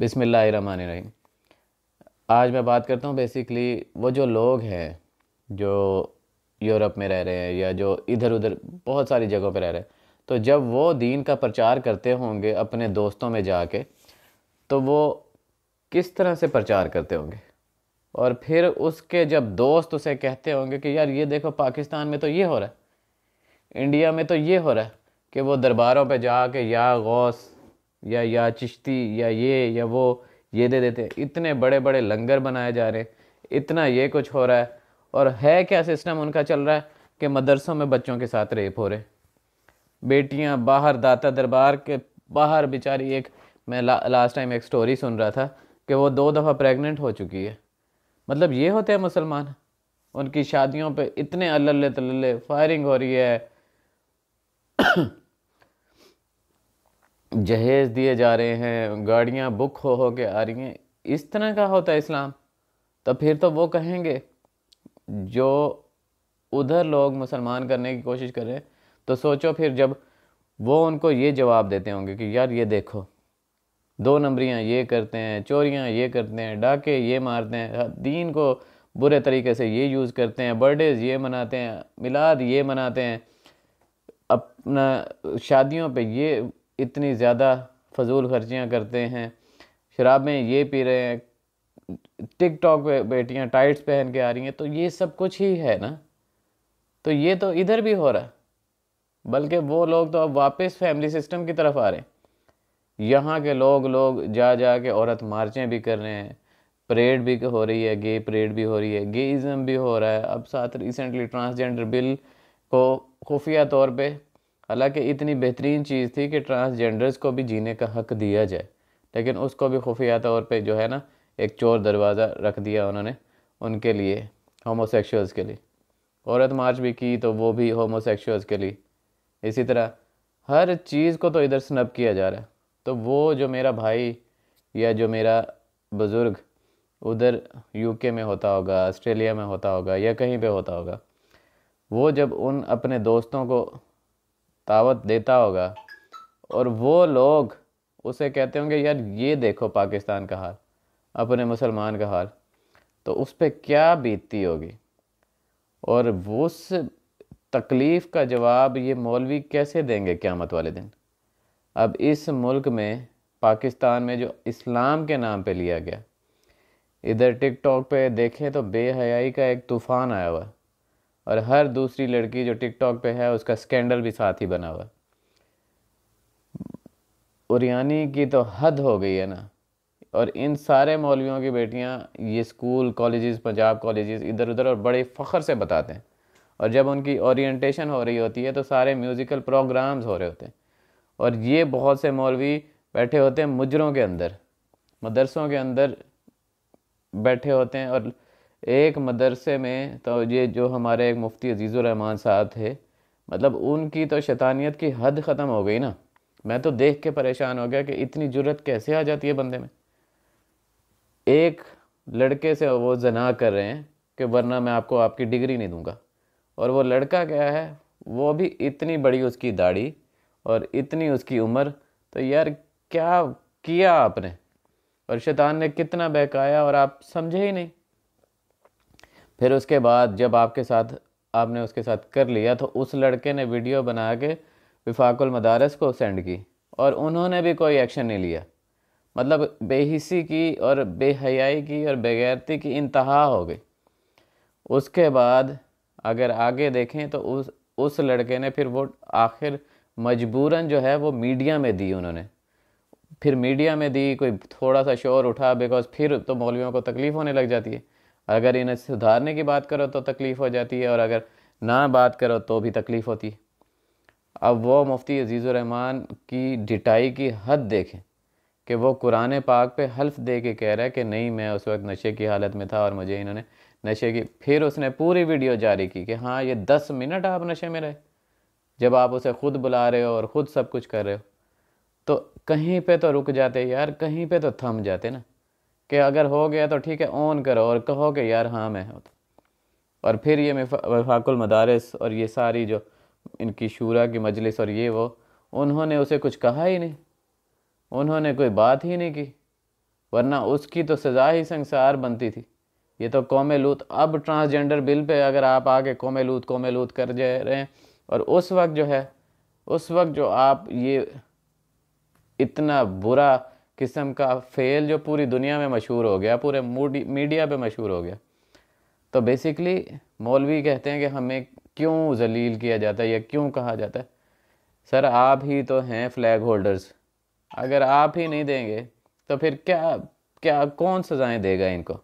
बिस्मिल्लाहिर्रहमानिर्रहीम। आज मैं बात करता हूँ बेसिकली वो जो लोग हैं जो यूरोप में रह रहे हैं या जो इधर उधर बहुत सारी जगहों पर रह रहे हैं। तो जब वो दीन का प्रचार करते होंगे अपने दोस्तों में जाके, तो वो किस तरह से प्रचार करते होंगे। और फिर उसके जब दोस्त उसे कहते होंगे कि यार ये देखो पाकिस्तान में तो ये हो रहा है, इंडिया में तो ये हो रहा है, कि वो दरबारों पे जाके या गौस या चिश्ती या वो ये दे देते हैं, इतने बड़े बड़े लंगर बनाए जा रहे हैं, इतना ये कुछ हो रहा है। और है क्या सिस्टम उनका चल रहा है कि मदरसों में बच्चों के साथ रेप हो रहे, बेटियां बाहर दाता दरबार के बाहर बेचारी एक, मैं लास्ट टाइम एक स्टोरी सुन रहा था कि वो 2 दफ़ा प्रेग्नेंट हो चुकी है। मतलब ये होते हैं मुसलमान। उनकी शादियों पे इतने अल्लल्ले तल्लल्ले फायरिंग हो रही है, जहेज दिए जा रहे हैं, गाड़ियां बुक हो के आ रही हैं। इस तरह का होता है इस्लाम। तो फिर तो वो कहेंगे जो उधर लोग मुसलमान करने की कोशिश कर रहे हैं, तो सोचो फिर जब वो उनको ये जवाब देते होंगे कि यार ये देखो 2 नंबरियाँ ये करते हैं, चोरियाँ ये करते हैं, डाके ये मारते हैं, दीन को बुरे तरीके से ये यूज़ करते हैं, बर्थडेज ये मनाते हैं, मिलाद ये मनाते हैं, अपना शादियों पे ये इतनी ज़्यादा फजूल खर्चियाँ करते हैं, शराबें ये पी रहे हैं, टिकटॉक पे बेटियां टाइट्स पहन के आ रही हैं। तो ये सब कुछ ही है ना। तो ये तो इधर भी हो रहा है, बल्कि वो लोग तो अब वापस फैमिली सिस्टम की तरफ आ रहे हैं। यहाँ के लोग लोग जा जा के औरत मार्चें भी कर रहे हैं, परेड भी हो रही है, गे परेड भी हो रही है, गेइज़म भी हो रहा है। अब साथ रिसेंटली ट्रांसजेंडर बिल को खुफिया तौर पे, हालांकि इतनी बेहतरीन चीज़ थी कि ट्रांसजेंडर्स को भी जीने का हक दिया जाए, लेकिन उसको भी खुफिया तौर पे जो है ना, एक चोर दरवाज़ा रख दिया उन्होंने उनके लिए, होमोसेक्सुअल्स के लिए। औरत मार्च भी की तो वो भी होमोसेक्सुअल्स के लिए। इसी तरह हर चीज़ को तो इधर स्नब किया जा रहा है। तो वो जो मेरा भाई या जो मेरा बुज़ुर्ग उधर यूके में होता होगा, ऑस्ट्रेलिया में होता होगा या कहीं पे होता होगा, वो जब उन अपने दोस्तों को दावत देता होगा और वो लोग उसे कहते होंगे यार ये देखो पाकिस्तान का हाल, अपने मुसलमान का हाल, तो उस पर क्या बीतती होगी। और वो उस तकलीफ़ का जवाब ये मौलवी कैसे देंगे क़यामत वाले दिन। अब इस मुल्क में पाकिस्तान में जो इस्लाम के नाम पे लिया गया, इधर टिकटॉक पे देखें तो बेहयाई का एक तूफ़ान आया हुआ है, और हर दूसरी लड़की जो टिकटॉक पे है उसका स्कैंडल भी साथ ही बना हुआ है। और यानी कि तो हद हो गई है ना। और इन सारे मौलवियों की बेटियां ये स्कूल कॉलेजेस, पंजाब कॉलेजेस इधर उधर, और बड़े फ़ख्र से बताते हैं। और जब उनकी ओरिएंटेशन हो रही होती है तो सारे म्यूज़िकल प्रोग्राम्स हो रहे होते हैं, और ये बहुत से मौलवी बैठे होते हैं मुजरों के अंदर, मदरसों के अंदर बैठे होते हैं। और एक मदरसे में तो ये जो हमारे एक मुफ्ती अजीज़ुर रहमान साहब थे, मतलब उनकी तो शैतानियत की हद ख़त्म हो गई ना। मैं तो देख के परेशान हो गया कि इतनी जुर्रत कैसे आ जाती है बंदे में। एक लड़के से वो जना कर रहे हैं कि वरना मैं आपको आपकी डिग्री नहीं दूंगा। और वो लड़का क्या है, वो भी इतनी बड़ी उसकी दाढ़ी और इतनी उसकी उम्र। तो यार क्या किया आपने, और शैतान ने कितना बहकाया और आप समझे ही नहीं। फिर उसके बाद जब आपने उसके साथ कर लिया, तो उस लड़के ने वीडियो बना के विफाकुल मदारस को सेंड की, और उन्होंने भी कोई एक्शन नहीं लिया। मतलब बेहिसी की और बेहयाई की और बेगैरती की इंतहा हो गई। उसके बाद अगर आगे देखें तो उस लड़के ने फिर वो आखिर मजबूरन जो है वो मीडिया में दी उन्होंने। फिर मीडिया में दी, कोई थोड़ा सा शोर उठा, बिकॉज फिर तो मौलवियों को तकलीफ़ होने लग जाती है। अगर इन्हें सुधारने की बात करो तो तकलीफ़ हो जाती है, और अगर ना बात करो तो भी तकलीफ़ होती है। अब वो मुफ्ती अजीज़ुर रहमान की ढिठाई की हद देखें कि वो कुरान पाक पे हल्फ दे के कह रहा है कि नहीं, मैं उस वक्त नशे की हालत में था और मुझे इन्होंने नशे की। फिर उसने पूरी वीडियो जारी की कि हाँ ये 10 मिनट आप नशे में रहे, जब आप उसे खुद बुला रहे हो और ख़ुद सब कुछ कर रहे हो। तो कहीं पे तो रुक जाते यार, कहीं पे तो थम जाते ना, कि अगर हो गया तो ठीक है ऑन करो और कहो कि यार हाँ मैं हूँ। और फिर ये वफाकुल मदारिस और ये सारी जो इनकी शूरा की मजलिस और ये वो, उन्होंने उसे कुछ कहा ही नहीं, उन्होंने कोई बात ही नहीं की। वरना उसकी तो सज़ा ही संसार बनती थी। ये तो कौम लूत, अब ट्रांसजेंडर बिल पे अगर आप आके कौम लूत कर जा रहे हैं, और उस वक्त जो है, उस वक्त जो आप ये इतना बुरा किस्म का फेल जो पूरी दुनिया में मशहूर हो गया, पूरे मीडिया पे मशहूर हो गया। तो बेसिकली मौलवी कहते हैं कि हमें क्यों जलील किया जाता है या क्यों कहा जाता है। सर आप ही तो हैं फ्लैग होल्डर्स, अगर आप ही नहीं देंगे तो फिर क्या क्या कौन सज़ाएं देगा इनको।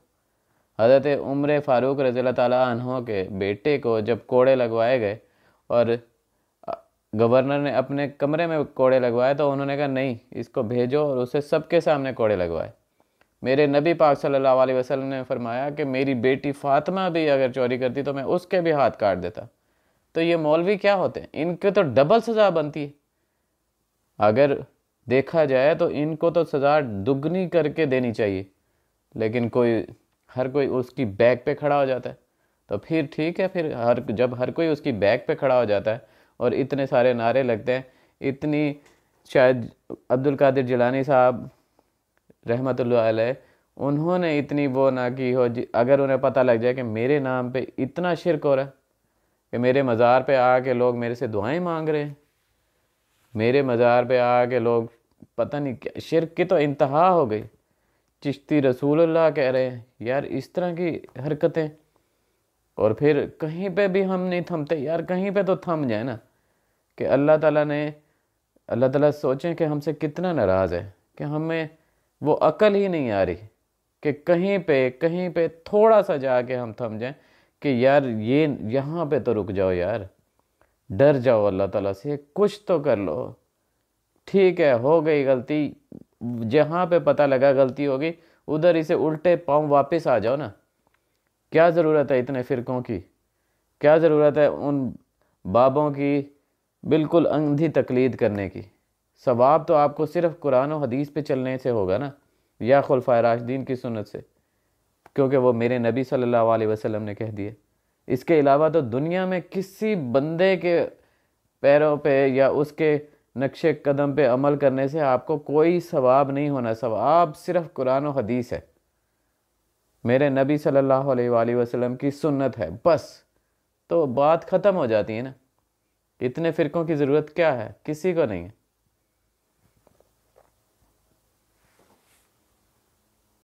हज़रत उमर फ़ारूक रज़ी अल्लाह ताला अन्हो के बेटे को जब कोड़े लगवाए गए और गवर्नर ने अपने कमरे में कोड़े लगवाए, तो उन्होंने कहा नहीं, इसको भेजो और उसे सबके सामने कोड़े लगवाए। मेरे नबी पाक सल्लल्लाहु अलैहि वसल्लम ने फरमाया कि मेरी बेटी फ़ातिमा भी अगर चोरी करती तो मैं उसके भी हाथ काट देता। तो ये मौलवी क्या होते हैं, इनके तो डबल सज़ा बनती है। अगर देखा जाए तो इनको तो सज़ा दुगनी करके देनी चाहिए, लेकिन हर कोई उसकी बैक पे खड़ा हो जाता है। तो फिर ठीक है, फिर जब हर कोई उसकी बैक पे खड़ा हो जाता है और इतने सारे नारे लगते हैं, इतनी, शायद अब्दुल कादिर जिलानी साहब रहमतुल्लाह अलैह, उन्होंने इतनी वो ना की हो, अगर उन्हें पता लग जाए कि मेरे नाम पे इतना शिरक हो रहा है कि मेरे मज़ार पे आके लोग मेरे से दुआएं मांग रहे हैं, मेरे मज़ार पे आके लोग पता नहीं क्या, शिरक की तो इंतहा हो गई। चिश्ती रसूलुल्लाह कह रहे हैं, यार इस तरह की हरकतें। और फिर कहीं पे भी हम नहीं थमते यार, कहीं पे तो थम जाए ना, कि अल्लाह ताला सोचें कि हमसे कितना नाराज़ है कि हमें वो अकल ही नहीं आ रही कि कहीं पे थोड़ा सा जाके हम थम जाएं कि यार ये यहाँ पे तो रुक जाओ यार, डर जाओ अल्लाह ताला से, कुछ तो कर लो। ठीक है, हो गई गलती, जहाँ पे पता लगा गलती होगी उधर इसे उल्टे पाँव वापस आ जाओ ना। क्या ज़रूरत है इतने फ़िरक़ों की, क्या ज़रूरत है उन बाबों की बिल्कुल अंधी तकलीद करने की। सवाब तो आपको सिर्फ कुरान और हदीस पे चलने से होगा ना, या खुलफाए राशिदीन की सुन्नत से, क्योंकि वो मेरे नबी सल्लल्लाहु अलैहि वसल्लम ने कह दिए। इसके अलावा तो दुनिया में किसी बंदे के पैरों पे या उसके नक्शे कदम पे अमल करने से आपको कोई सवाब नहीं होना। सवाब सिर्फ कुरान और हदीस है, मेरे नबी सल्लल्लाहु अलैहि वसल्लम की सुन्नत है, बस। तो बात ख़त्म हो जाती है ना। इतने फ़िरक़ों की ज़रूरत क्या है, किसी को नहीं है।